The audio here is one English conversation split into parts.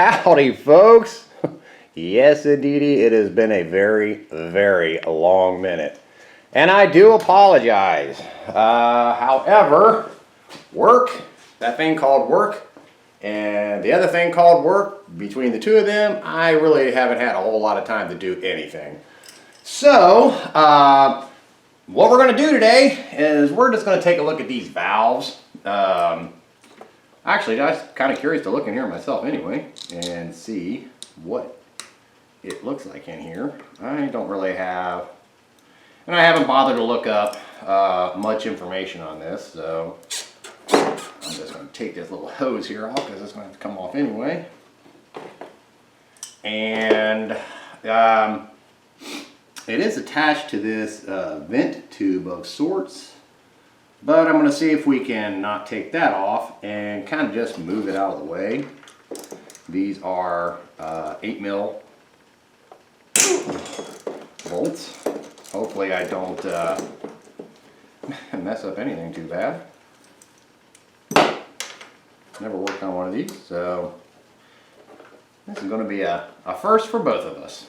Howdy, folks. Yes, indeedy, it has been a very, very long minute. And I do apologize. However, work, that thing called work, and the other thing called work, between the two of them, I really haven't had a whole lot of time to do anything. So, what we're going to do today is we're just going to take a look at these valves. Actually, I was kind of curious to look in here myself anyway and see what it looks like in here. I don't really have, and I haven't bothered to look up much information on this, so I'm just going to take this little hose here off because it's going to have to come off anyway. And it is attached to this vent tube of sorts. But I'm going to see if we can not take that off and kind of just move it out of the way. These are 8mm bolts. Hopefully I don't mess up anything too bad. Never worked on one of these, so this is going to be a first for both of us.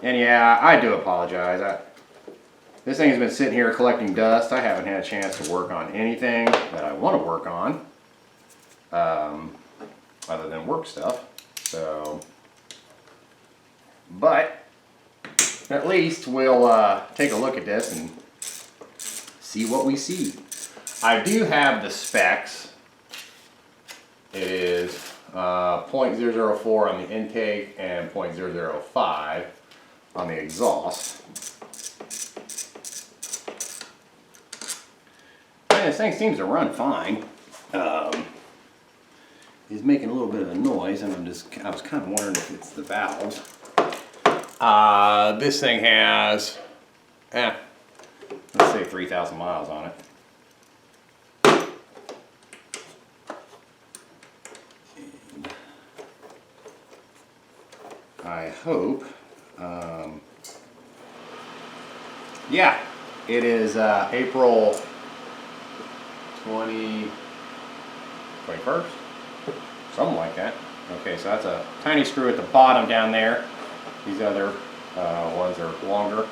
And yeah, I do apologize. This thing has been sitting here collecting dust. I haven't had a chance to work on anything that I want to work on, other than work stuff. So, but at least we'll take a look at this and see what we see. I do have the specs. It is 0.004 on the intake and 0.005 on the exhaust. This thing seems to run fine. He's making a little bit of a noise, and I was kind of wondering if it's the valves. This thing has, let's say 3,000 miles on it. And I hope, yeah, it is April 21st, something like that. Okay, so that's a tiny screw at the bottom down there. These other ones are longer.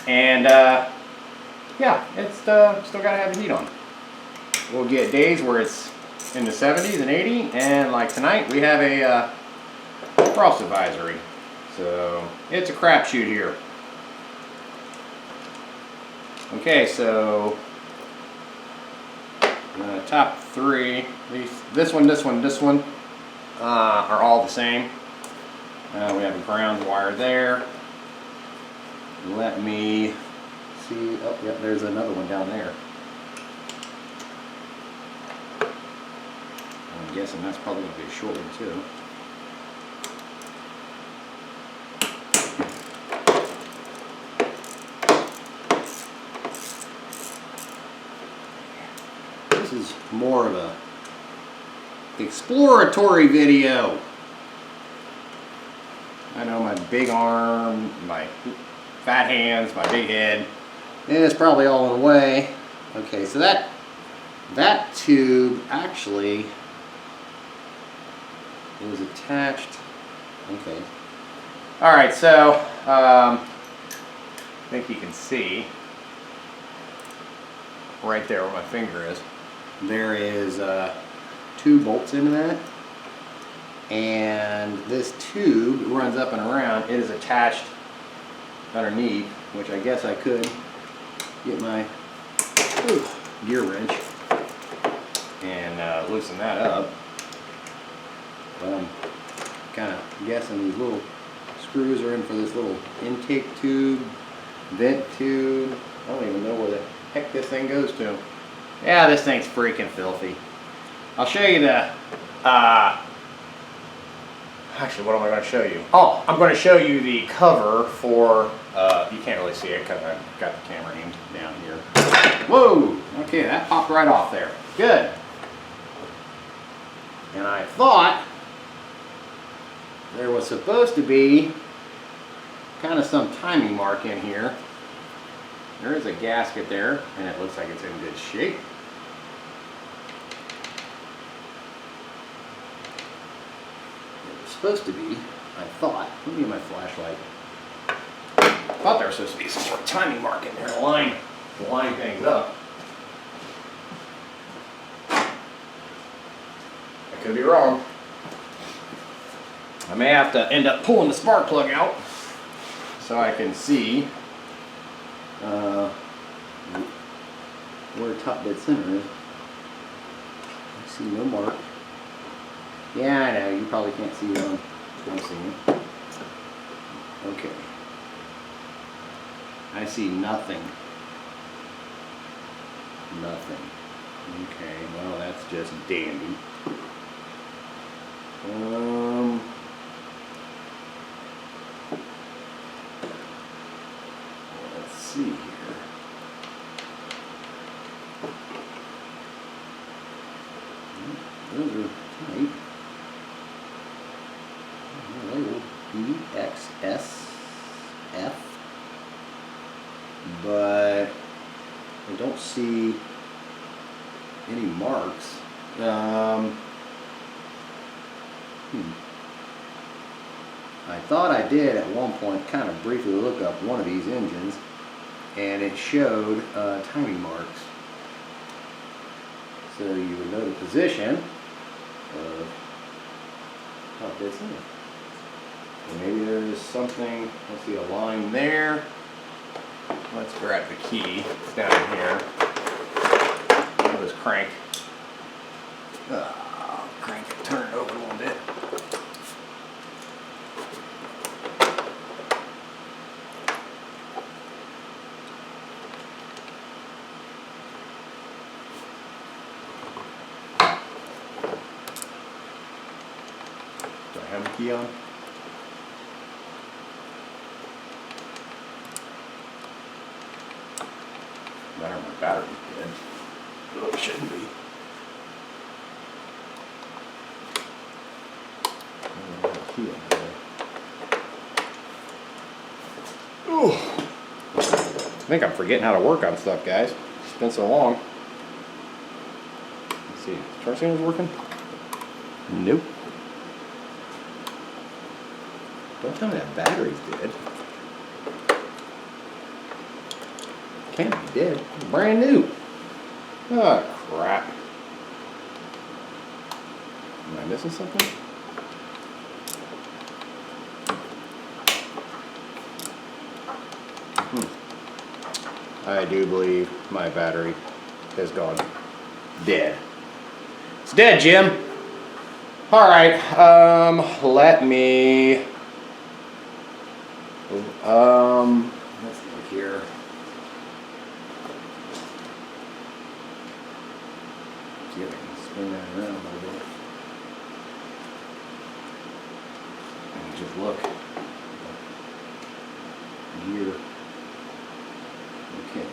And yeah, it's still got to have the heat on. We'll get days where it's in the 70s and 80, and like tonight we have a frost advisory. So it's a crapshoot here. Okay, so top three, this one, are all the same. We have a ground wire there. Let me see. Oh, yeah, there's another one down there. I'm guessing that's probably going to be a short one too. This is more of a exploratory video. I know my big arm, my fat hands, my big head, and it's probably all in the way. Okay, so that tube actually is attached. Okay. All right, so I think you can see right there where my finger is. There is 2 bolts into that, and this tube runs up and around. It is attached underneath, which I guess I could get my gear wrench and loosen that up. But I'm kind of guessing these little screws are in for this little intake tube, vent tube. I don't even know where the heck this thing goes to. Yeah, this thing's freaking filthy. I'll show you the, actually, what am I going to show you? Oh, I'm going to show you the cover for, you can't really see it because I've got the camera aimed down here. Whoa! Okay, that popped right off there. Good. And I thought there was supposed to be kind of some timing mark in here. There is a gasket there, and it looks like it's in good shape. supposed to be, I thought, let me get my flashlight. I thought there was supposed to be some sort of timing mark in there to line things up. I could be wrong. I may have to end up pulling the spark plug out so I can see where top dead center is. I see no mark. Yeah, I know, you probably can't see it on I'm seeing. Okay. I see nothing. Nothing. Okay, well that's just dandy. Let's see here. Those are tight. Labeled BXSF, but I don't see any marks. I thought I did at one point kind of briefly look up one of these engines and it showed timing marks. So you would know the position of top dead center. And maybe there's something, let's see, a line there. Let's grab the key, it's down here. I'll just crank it, turn it over a little bit. Do I have the key on? Matter my battery's dead. Oh, it shouldn't be. Ooh. I think I'm forgetting how to work on stuff, guys. It's been so long. Let's see. Charge signal's working? Nope. Don't tell me that battery's dead. Can't be dead. It's brand new. Oh, crap. Am I missing something? I do believe my battery has gone dead. It's dead, Jim. All right. Let me. Let's look here. See if I can spin that around a little bit. And just look. Gear. Okay.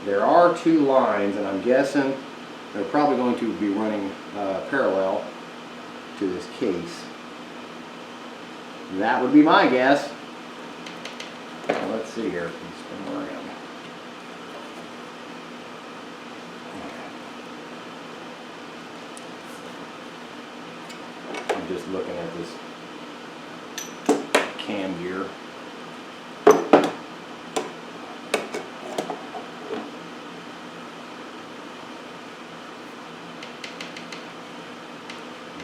There are two lines, and I'm guessing they're probably going to be running parallel to this case. That would be my guess. Well, let's see here. Let's spin around. I'm just looking at this cam gear.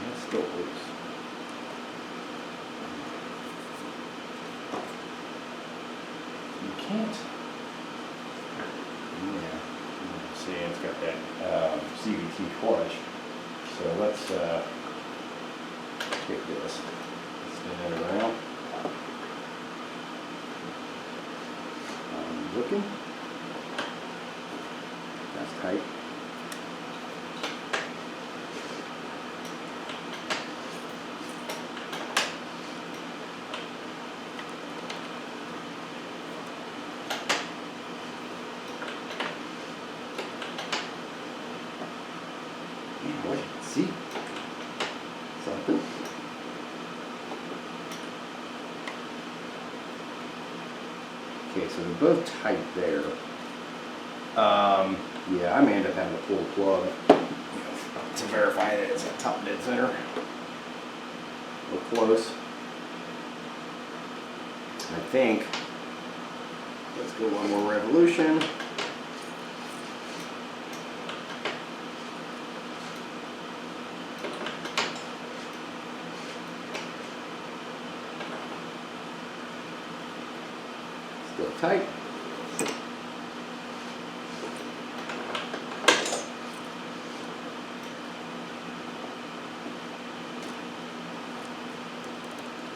That's still loose. You can't. Yeah. See, it's got that CVT clutch. So let's take this. Spin it around. Looking. That's tight. Yeah, I can see something. Okay, so they're both tight there. Yeah, I may end up having to pull the plug. to verify that it's at top dead center. We're close. I think. Let's go one more revolution. Still tight.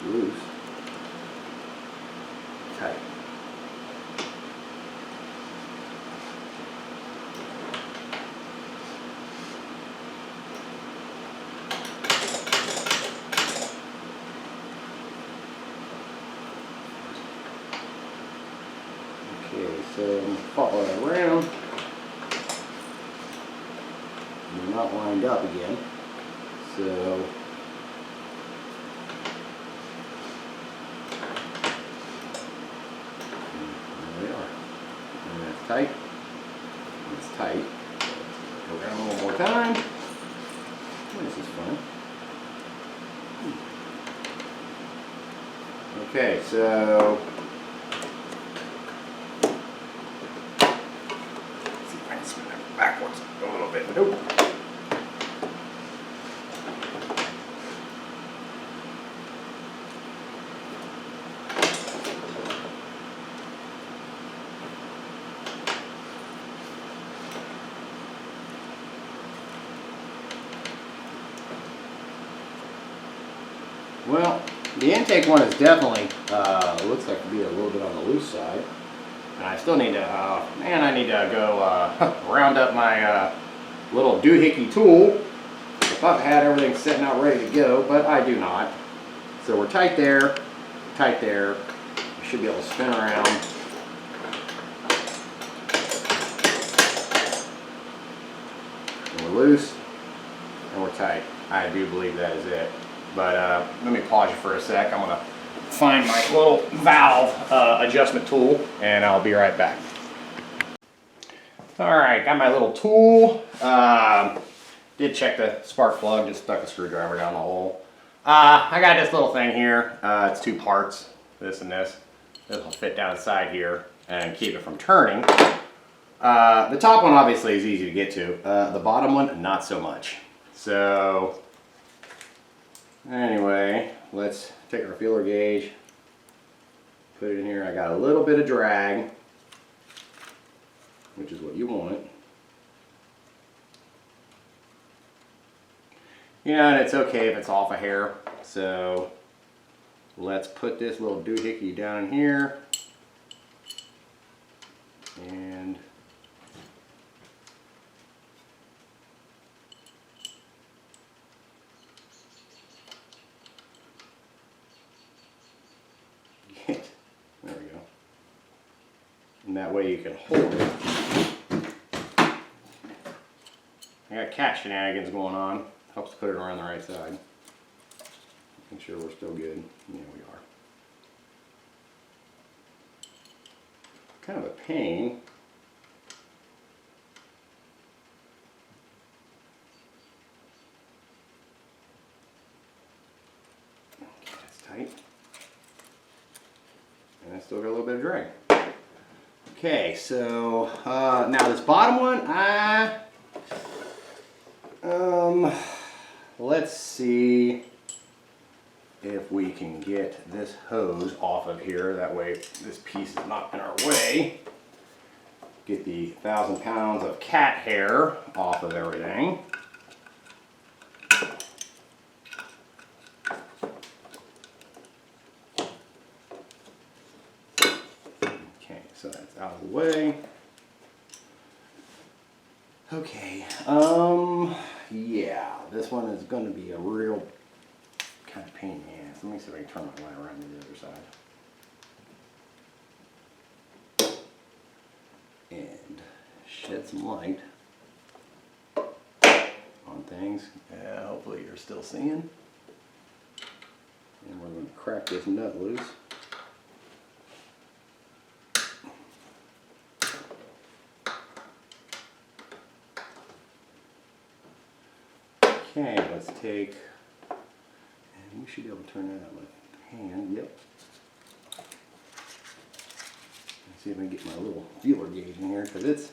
Loose. Tight. Okay, so follow it around. We're not lined up again. So there we are. And that's tight. And it's tight. Go around one more time. This is fun. Okay, so let's see if I can spin that backwards a little bit. Nope. Well, the intake one is definitely, looks like to be a little bit on the loose side. And I still need to, man, I need to go round up my little doohickey tool. I thought I had everything sitting out ready to go, but I do not. So we're tight there, tight there. We should be able to spin around. And we're loose, and we're tight. I do believe that is it. But let me pause you for a sec. I'm going to find my little valve adjustment tool, and I'll be right back. All right, got my little tool. Did check the spark plug, just stuck a screwdriver down the hole. I got this little thing here. It's two parts, this and this. This will fit down inside here and keep it from turning. The top one obviously is easy to get to. The bottom one, not so much. So anyway, let's take our feeler gauge, put it in here. I got a little bit of drag, which is what you want. You know, and it's okay if it's off a hair. So let's put this little doohickey down in here. And there we go. And that way you can hold it. I got cat shenanigans going on. Helps to put it around the right side. Make sure we're still good. Yeah, we are. Kind of a pain. Okay, that's tight. And I still got a little bit of drag. Okay, so now this bottom one, let's see if we can get this hose off of here. That way this piece is not in our way. Get the 1,000 pounds of cat hair off of everything. Okay, so that's out of the way. Okay, yeah, this one is going to be a real kind of pain in the ass. Let me see if I can turn my light around to the other side. And shed some light on things. Yeah, hopefully you're still seeing. And we're going to crack this nut loose. Okay, let's take, and we should be able to turn that out with hand. Yep. Let's see if I can get my little feeler gauge in here, because it's,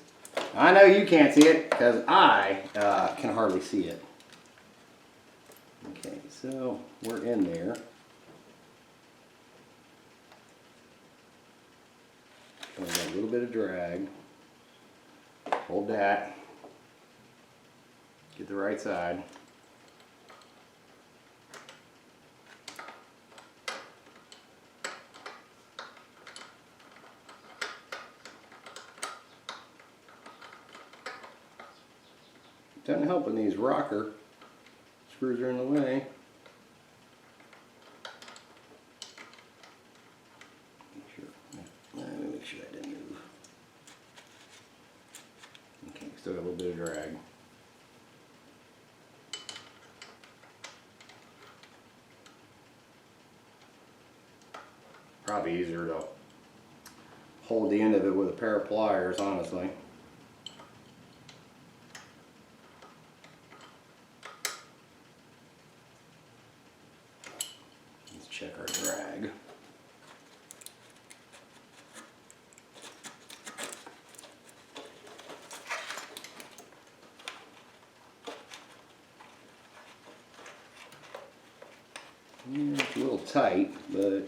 I know you can't see it because I can hardly see it. Okay, so we're in there. We got a little bit of drag. Hold that. Get the right side. Doesn't help when these rocker screws are in the way. Let me make sure that didn't move. Okay, still got a little bit of drag. Probably easier to hold the end of it with a pair of pliers, honestly. Let's check our drag. Yeah, it's a little tight, but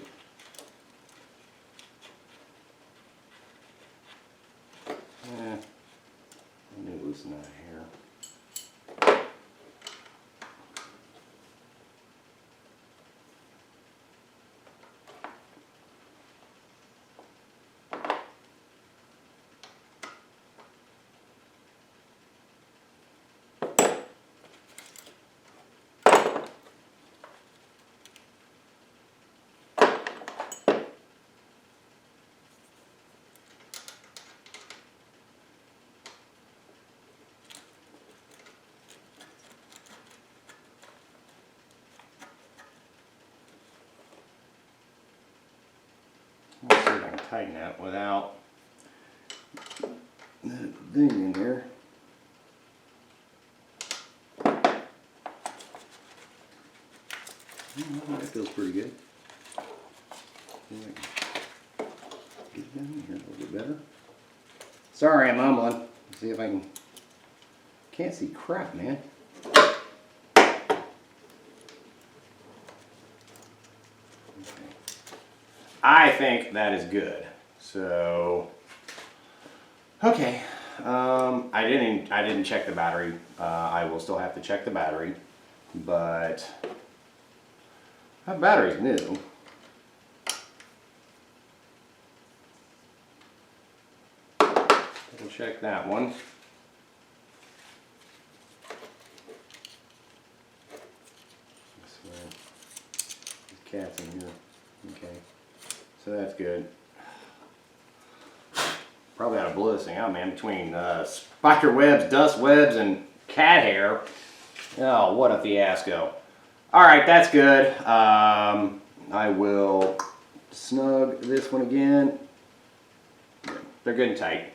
let me loosen that here. Let's see if I can tighten that without that thing in there. That feels pretty good. Get it down here a little bit better. Sorry, I'm mumbling. Let's see if I can. Can't see crap, man. I think that is good. So, okay. I didn't check the battery. I will still have to check the battery, but that battery's new. We'll check that one. This way. There's cats in here. Okay. So that's good. Probably ought to blow this thing out, man, between spider webs, dust webs, and cat hair. Oh, what a fiasco. All right, that's good. I will snug this one again. They're good and tight.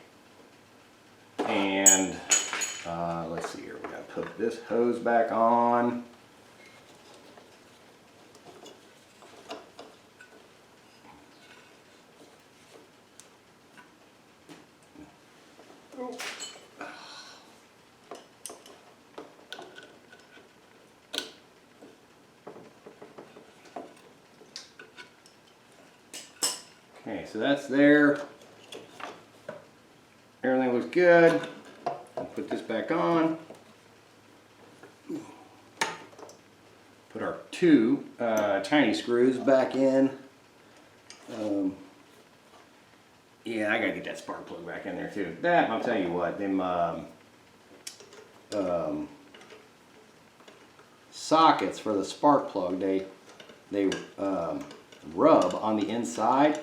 And let's see here, we gotta put this hose back on. Okay, so that's there. Everything looks good. I'll put this back on. Put our two tiny screws back in. Yeah, I gotta get that spark plug back in there too. That, I'll tell you what, them sockets for the spark plug, they rub on the inside,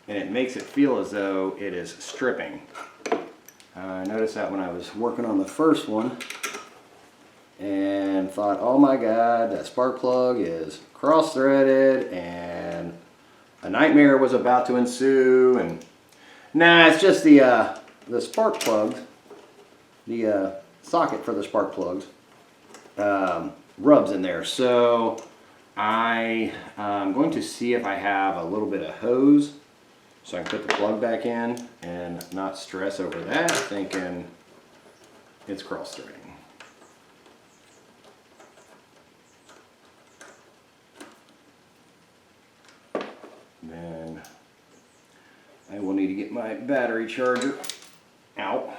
and it makes it feel as though it is stripping. I noticed that when I was working on the first one, and thought, oh my god, that spark plug is cross-threaded, and a nightmare was about to ensue. And nah, it's just the spark plugs, the socket for the spark plugs rubs in there. So I'm going to see if I have a little bit of hose so I can put the plug back in and not stress over that, thinking it's cross threading. Then I will need to get my battery charger out.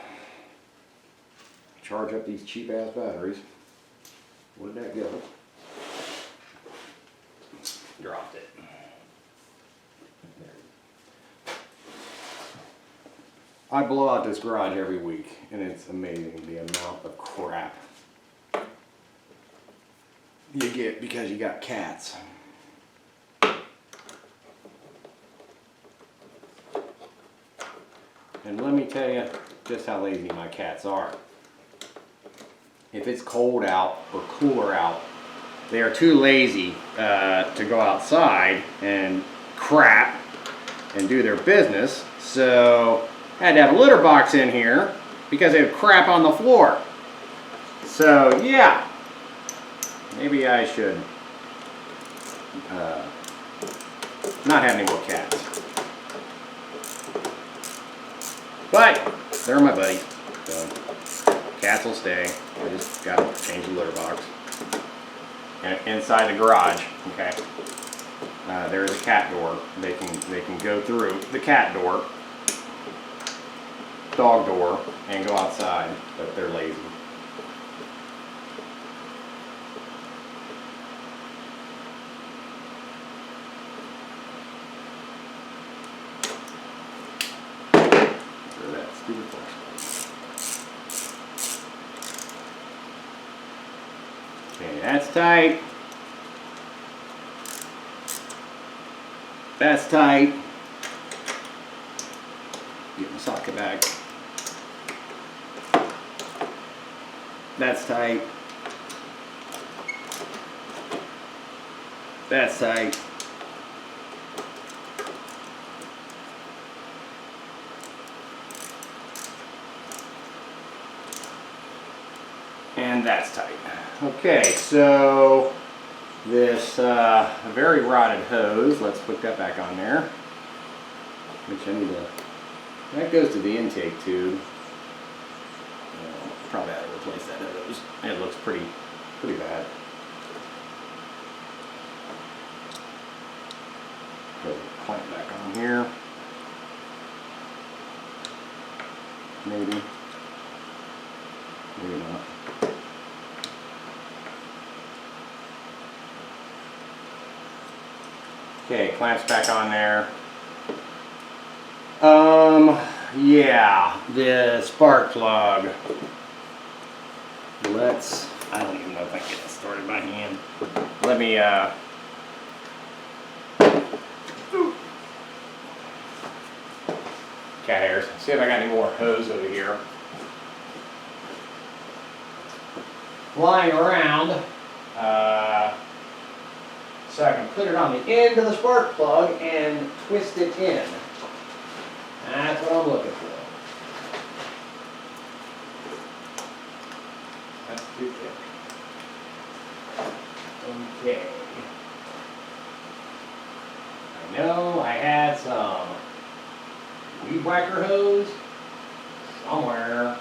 Charge up these cheap ass batteries. Where'd that go? Dropped it. I blow out this garage every week, and it's amazing the amount of crap you get because you got cats. And let me tell you just how lazy my cats are. If it's cold out or cooler out, they are too lazy to go outside and crap and do their business. So I had to have a litter box in here because they have crap on the floor. So yeah, maybe I should not have any more cats. But they're my buddies, so cats will stay. I just gotta change the litter box. And inside the garage, okay, there is a cat door. They can go through the cat door, dog door, and go outside, but they're lazy. That stupid flashlight. Okay, that's tight. That's tight. Get my socket back. That's tight. That's tight. And that's tight. Okay, so this very rotted hose, let's put that back on there. Which I need to, that goes to the intake tube. Probably ought to replace that hose. It looks pretty bad. Put the clamp back on here. Maybe. Maybe not. Okay, clamps back on there. Yeah, the spark plug. I don't even know if I can get it started by hand. Let me, cat hairs. See if I got any more hose over here lying around, so I can put it on the end of the spark plug and twist it in. That's what I'm looking for. That's too thick. Okay. I know I had some weed whacker hose somewhere.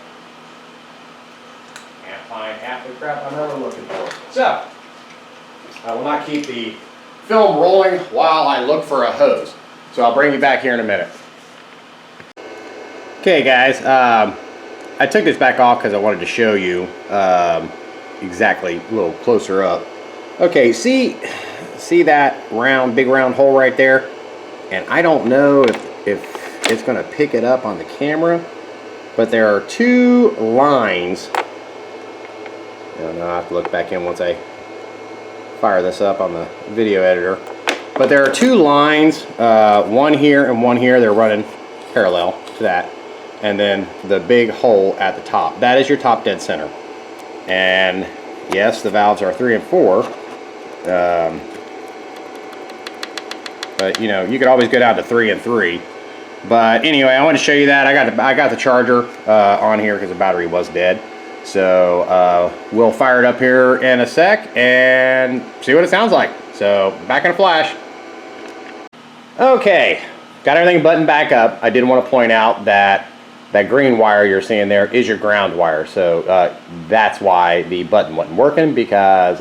Can't find half the crap I'm ever looking for. So, I will not keep the film rolling while I look for a hose. So I'll bring you back here in a minute. Okay guys, I took this back off because I wanted to show you exactly a little closer up. Okay, see that big round hole right there? And I don't know if it's going to pick it up on the camera, but there are two lines. I'll have to look back in once I fire this up on the video editor. But there are two lines, one here and one here. They're running parallel to that. And then the big hole at the top. That is your top dead center. And yes, the valves are 3 and 4. But you know, you could always go down to 3 and 3. But anyway, I want to show you that. I got the charger on here because the battery was dead. So we'll fire it up here in a sec and see what it sounds like. So back in a flash. Okay, got everything buttoned back up. I did want to point out that that green wire you're seeing there is your ground wire. So that's why the button wasn't working, because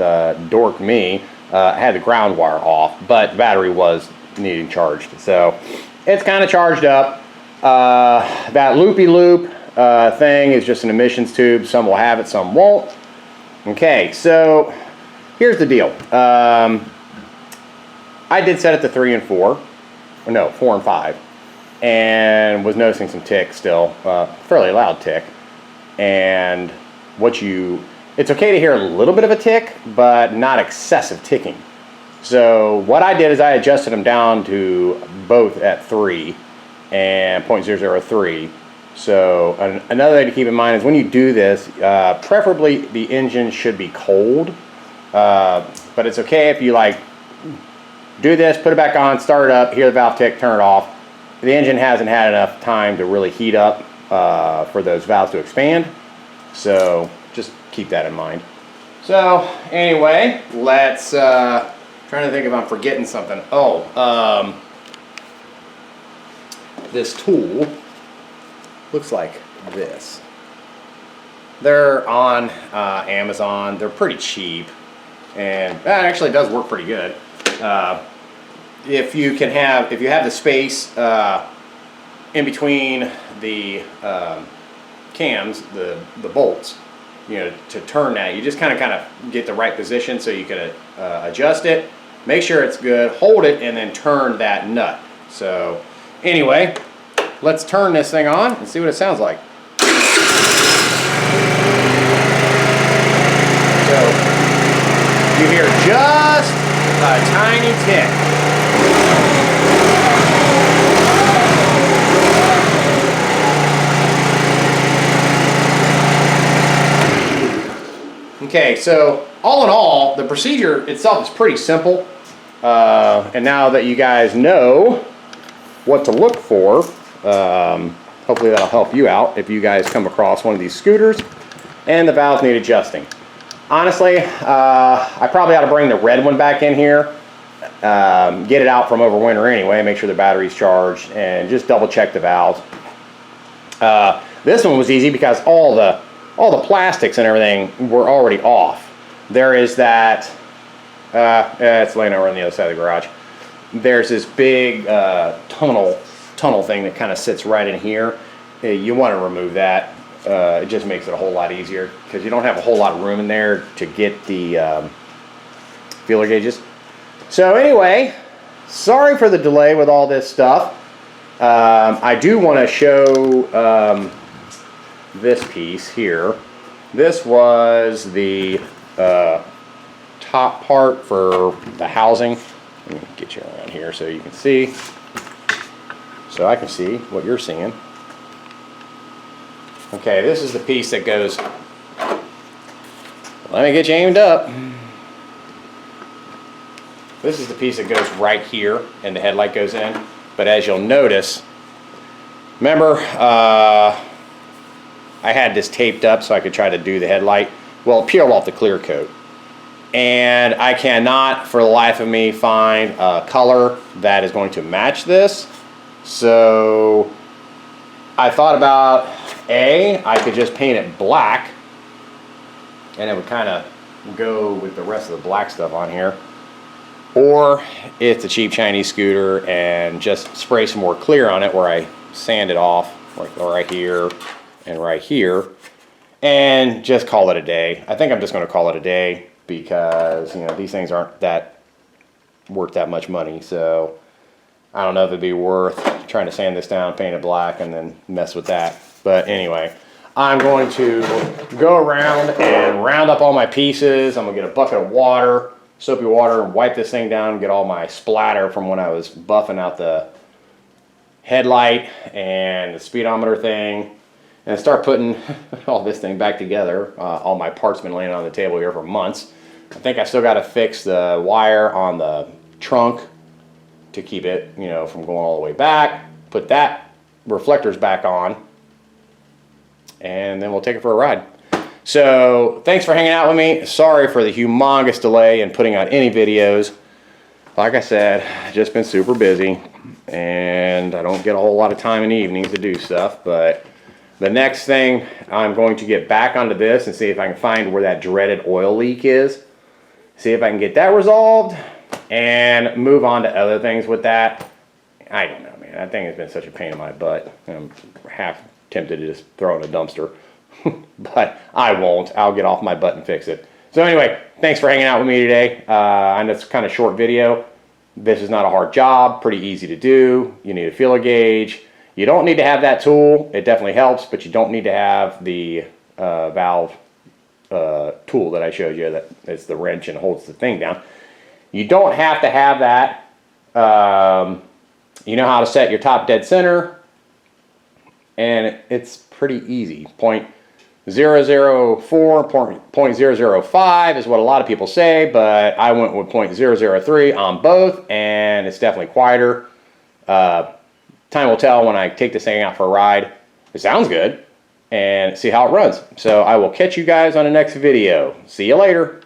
dork me had the ground wire off, but the battery was needing charged. So it's kind of charged up. That loopy loop thing is just an emissions tube. Some will have it, some won't. Okay, so here's the deal. I did set it to 3 and 4. No, 4 and 5. And was noticing some tick still, fairly loud tick. And it's okay to hear a little bit of a tick, but not excessive ticking. So what I did is I adjusted them down to both at 3 and 0.003. So another thing to keep in mind is when you do this, preferably the engine should be cold. But it's okay if you like do this, put it back on, start it up, hear the valve tick, turn it off. The engine hasn't had enough time to really heat up for those valves to expand. So just keep that in mind. So anyway, let's, trying to think if I'm forgetting something. Oh, this tool looks like this. They're on Amazon. They're pretty cheap, and that actually does work pretty good. If you have the space in between the cams, the bolts, to turn that, you just kind of get the right position so you can adjust it. Make sure it's good, hold it, and then turn that nut. So anyway, let's turn this thing on and see what it sounds like. So you hear just a tiny tick. Okay, so all in all, the procedure itself is pretty simple. And now that you guys know what to look for, hopefully that'll help you out if you guys come across one of these scooters and the valves need adjusting. Honestly, I probably ought to bring the red one back in here, get it out from over winter anyway, make sure the battery's charged, and just double check the valves. This one was easy because all the plastics and everything were already off. There is that, it's laying over on the other side of the garage. There's this big tunnel thing that kind of sits right in here. You want to remove that. It just makes it a whole lot easier because you don't have a whole lot of room in there to get the feeler gauges. So anyway, sorry for the delay with all this stuff. I do want to show this piece here. This was the top part for the housing. Let me get you around here so you can see. So I can see what you're seeing. Okay, this is the piece that goes, let me get you aimed up. This is the piece that goes right here and the headlight goes in. But as you'll notice, remember I had this taped up so I could try to do the headlight. Well, it peeled off the clear coat. And I cannot for the life of me find a color that is going to match this. So I thought about I could just paint it black and it would kind of go with the rest of the black stuff on here. Or it's a cheap Chinese scooter and just spray some more clear on it where I sand it off like right here and right here and just call it a day. I think I'm just going to call it a day because these things aren't that worth that much money. So I don't know if it'd be worth trying to sand this down, paint it black, and then mess with that. But anyway, I'm going to go around and round up all my pieces. I'm going to get a bucket of water, soapy water, and wipe this thing down, get all my splatter from when I was buffing out the headlight and the speedometer thing, and start putting all this thing back together. All my parts been laying on the table here for months. I think I still got to fix the wire on the trunk to keep it, from going all the way back. Put that reflectors back on, and then we'll take it for a ride. So thanks for hanging out with me. Sorry for the humongous delay in putting out any videos. Like I said, just been super busy, and I don't get a whole lot of time in the evenings to do stuff, but the next thing, I'm going to get back onto this and see if I can find where that dreaded oil leak is. See if I can get that resolved and move on to other things with that. I don't know, man. That thing has been such a pain in my butt. I'm half tempted to just throw it in a dumpster, but I won't. I'll get off my butt and fix it. So anyway, thanks for hanging out with me today. I know it's kind of short video. This is not a hard job, pretty easy to do. You need a feeler gauge. You don't need to have that tool. It definitely helps, but you don't need to have the valve tool that I showed you. That it's the wrench and holds the thing down. You don't have to have that. You know how to set your top dead center, and it's pretty easy. 0.004, 0.005 is what a lot of people say, but I went with 0.003 on both, and it's definitely quieter. Time will tell when I take this thing out for a ride. It sounds good, and see how it runs. So I will catch you guys on the next video. See you later.